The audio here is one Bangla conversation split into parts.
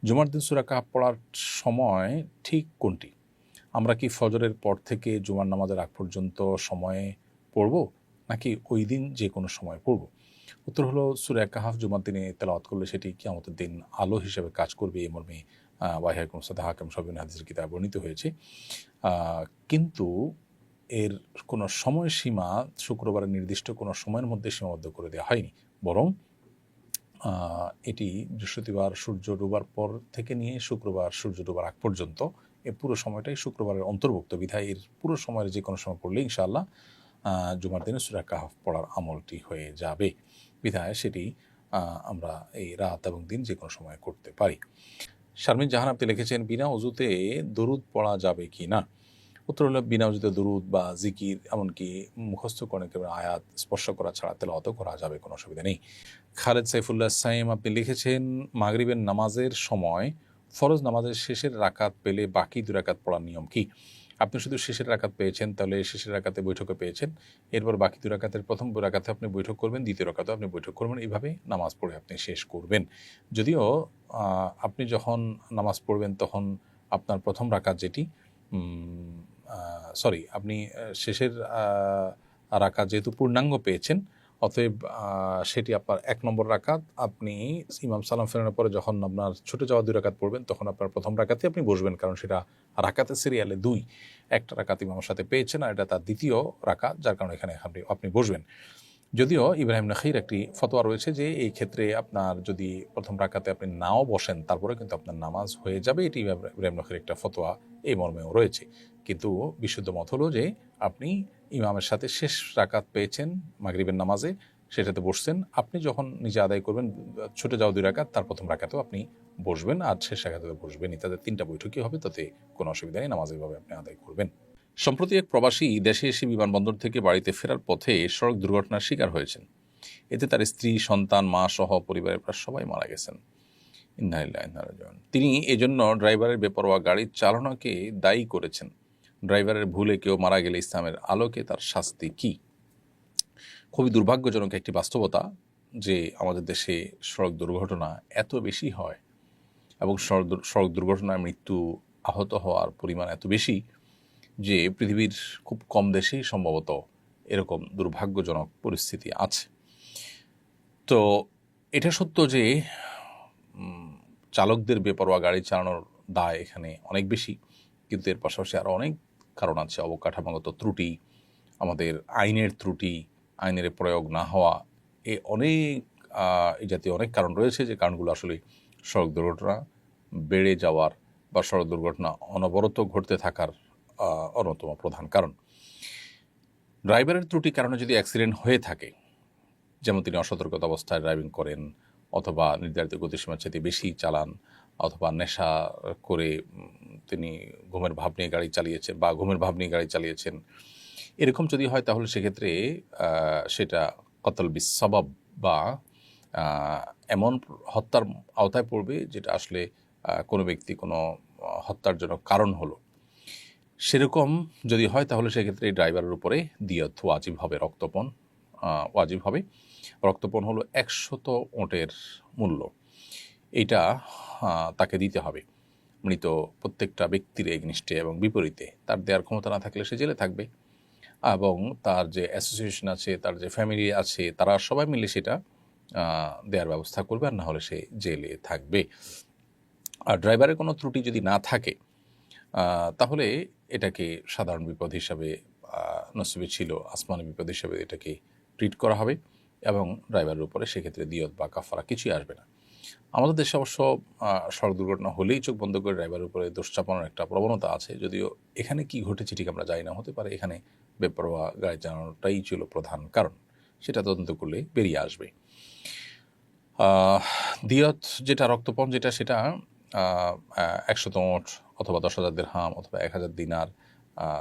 জুমার দিন সূরা কাহফ পড়ার সময় ঠিক কোনটি? আমরা কি ফজরের পর থেকে জুমার নামাজের আগ পর্যন্ত সময়ে পড়ব, নাকি ওই দিন যে কোনো সময় পড়ব? উত্তর হলো, সূরা কাহফ জুমার দিনে তেলাওয়াত করলে সেটি কিয়ামতের দিন আলো হিসেবে কাজ করবে, এই মর্মে ওয়াহিয়াকুম সাদা হাকাম সবিন হাদিসের কিতাবে বর্ণিত হয়েছে। কিন্তু এর কোনো সময়সীমা শুক্রবারের নির্দিষ্ট কোনো সময়ের মধ্যে সীমাবদ্ধ করে দেওয়া হয়নি, বরং এটি বৃহস্পতিবার সূর্য ডোবার পর থেকে নিয়ে শুক্রবার সূর্য ডোবার আগ পর্যন্ত এই পুরো সময়টাই শুক্রবারের অন্তর্ভুক্ত বিধায় এর পুরো সময়ের যে কোনো সময় পড়লে ইনশাআল্লাহ জুমার দিনে সূরা কাহফ পড়ার আমলটি হয়ে যাবে। বিধায় সেটি আমরা এই রাত এবং দিন যে কোনো সময় করতে পারি। শারমিন জাহান আপনি লিখেছেন, বিনা অজুতে দরুদ পড়া যাবে কি না? উত্তর হলো, বিনা অজুতে দরুদ বা জিকির এমনকি মুখস্থ করে কেবল আয়াত স্পর্শ করা ছাড়া তেলাওয়াত করা যাবে, কোনো অসুবিধা নেই। খালেদ সাইফুল্লাহ সাইম আপনি লিখেছেন, মাগরিবের নামাজের সময় ফরজ নামাজের শেষের রাকাত পেলে বাকি 2 রাকাত পড়ার নিয়ম কি? আপনি শুধু শেষের রাকাত পেয়েছেন, তাহলে শেষের রাকাতে বৈঠকে পেয়েছেন, এরপর বাকি 2 রাকাতের প্রথম রাকাতে আপনি বৈঠক করবেন, দ্বিতীয় রাকাতে আপনি বৈঠক করবেন, এইভাবে নামাজ পড়ে আপনি শেষ করবেন। যদিও আপনি যখন নামাজ পড়বেন তখন আপনার প্রথম রাকাত যেটি আপনি শেষের রাকাত যেহেতু পূর্ণাঙ্গ পেয়েছেন, অতএব সেটি আপনার 1 নম্বর রাকাত। আপনি ইমাম সালাম ফেরানোর পরে যখন আপনার ছুটে যাওয়া 2 রাকাত পড়বেন, তখন আপনার প্রথম রাকাতে আপনি বসবেন, কারণ সেটা রাকাতের সিরিয়ালে 2। একটা রাকাত ইমামের সাথে পেয়েছেন আর এটা তার দ্বিতীয় রাকাত, যার কারণে এখানে আপনি বসবেন। যদিও ইব্রাহিম নখীর একটি ফতোয়া রয়েছে যে এই ক্ষেত্রে আপনার যদি প্রথম রাকাতে আপনি নাও বসেন, তারপরে কিন্তু আপনার নামাজ হয়ে যাবে, এটি ইব্রাহিম নখীর একটা ফতোয়া এই মর্মেও রয়েছে। কিন্তু বিশুদ্ধ মত হলো যে আপনি ইমামের সাথে শেষ রাকাত পেয়েছেন মাগরিবের নামাজে, সেটাতে বসছেন, আপনি যখন নিজে আদায় করবেন ছুটে যাওয়া 2 রাকাত, তার প্রথম রাকাতেও আপনি বসবেন আর শেষ রাকাতে বসবেনই, তাদের 3টা বৈঠকই হবে, তাতে কোনো অসুবিধা নেই, নামাজ এইভাবে আপনি আদায় করবেন। সম্প্রতি এক প্রবাসী দেশে এসে বিমানবন্দর থেকে বাড়িতে ফেরার পথে সড়ক দুর্ঘটনার শিকার হয়েছেন। এতে তার স্ত্রী, সন্তান, মা সহ পরিবারের প্রায় সবাই মারা গেছেন। ইন্না লিল্লাহি ওয়া ইন্না ইলাইহি রাজিউন। তিনি এজন্য ড্রাইভারের বেপরোয়া গাড়ির চালনাকে দায়ী করেছেন। ড্রাইভারের ভুলে কেউ মারা গেলে ইসলামের আলোকে তার শাস্তি কি? খুবই দুর্ভাগ্যজনক একটি বাস্তবতা যে আমাদের দেশে সড়ক দুর্ঘটনা এত বেশি হয় এবং সড়ক দুর্ঘটনায় মৃত্যু, আহত হওয়ার পরিমাণ এত বেশি যে পৃথিবীর খুব কম দেশেই সম্ভবত এরকম দুর্ভাগ্যজনক পরিস্থিতি আছে। তো এটা সত্য যে চালকদের বেপরোয়া গাড়ি চালানোর দায় এখানে অনেক বেশি, কিন্তু এর পাশাপাশি আরও অনেক কারণ আছে। অবকাঠামোগত ত্রুটি, আমাদের আইনের ত্রুটি, আইনের প্রয়োগ না হওয়া, এই জাতীয় অনেক কারণ রয়েছে, যে কারণগুলো আসলে সড়ক দুর্ঘটনা বেড়ে যাওয়ার বা সড়ক দুর্ঘটনা অনবরত ঘটতে থাকার অন্যতম প্রধান কারণ। ড্রাইভারের ত্রুটির কারণে যদি অ্যাক্সিডেন্ট হয়ে থাকে, যেমন তিনি অসতর্কতা অবস্থায় ড্রাইভিং করেন, অথবা নির্ধারিত গতিসীমার চাইতে বেশি চালান, অথবা নেশা করে তিনি ঘুমের ভাব নিয়ে গাড়ি চালিয়েছেন বা ঘুমের ভাব নিয়ে গাড়ি চালিয়েছেন, এরকম যদি হয় তাহলে সেক্ষেত্রে সেটা কতল বিসবাব বা এমন হত্যার আওতায় পড়বে যেটা আসলে কোনো ব্যক্তি কোনো হত্যার জন্য কারণ হলো। সেরকম যদি হয় তাহলে সেক্ষেত্রে ড্রাইভারের উপরে দিয়ত ওয়াজিব হবে, রক্তপণ ওয়াজিব হবে। রক্তপণ হলো 100 ওঁটের মূল্য, এইটা তাকে দিতে হবে মৃত প্রত্যেকটা ব্যক্তির এগনিস্টে এবং বিপরীতে। তার দেওয়ার ক্ষমতা না থাকলে সে জেলে থাকবে, এবং তার যে অ্যাসোসিয়েশন আছে, তার যে ফ্যামিলি আছে, তারা সবাই মিলে সেটা দেওয়ার ব্যবস্থা করবে, আর না হলে সে জেলে থাকবে। আর ড্রাইভারের কোনো ত্রুটি যদি না থাকে তাহলে এটাকে সাধারণ বিপদ হিসাবে, নসিবে ছিল আসমানি বিপদ হিসাবে এটাকে ট্রিট করা হবে, এবং ড্রাইভারের উপরে সেক্ষেত্রে দিয়ত বা কাফারা কিছুই আসবে না। আমাদের দেশে অবশ্য সড়ক দুর্ঘটনা হলেই চোখ বন্ধ করে ড্রাইভারের উপরে দোষ চাপানোর একটা প্রবণতা আছে, যদিও এখানে কি ঘটেছে ঠিক আমরা জানি না, হতে পারে এখানে বেপরোয়া গাড়ি চালানোটাই ছিল প্রধান কারণ, সেটা তদন্ত করলে বেরিয়ে আসবে। দিয়ত যেটা, রক্তপণ যেটা, সেটা 100 ওঁট অথবা 10,000 দিরহাম অথবা 1,000 দিনার,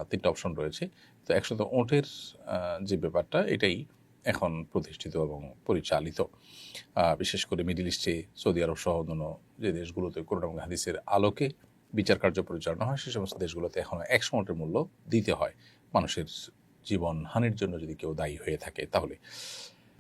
3টা অপশন রয়েছে। তো 100 ওঁটের যে ব্যাপারটা, এটাই এখন প্রতিষ্ঠিত এবং পরিচালিত, বিশেষ করে মিডল ইস্টে, সৌদি আরব সহ অন্যান্য যে দেশগুলোতে কোরআন এবং হাদিসের আলোকে বিচার কার্য পরিচালনা হয়, সে সমস্ত দেশগুলোতে এখনও 100 ওঁটের মূল্য দিতে হয় মানুষের জীবন হানির জন্য যদি কেউ দায়ী হয়ে থাকে তাহলে।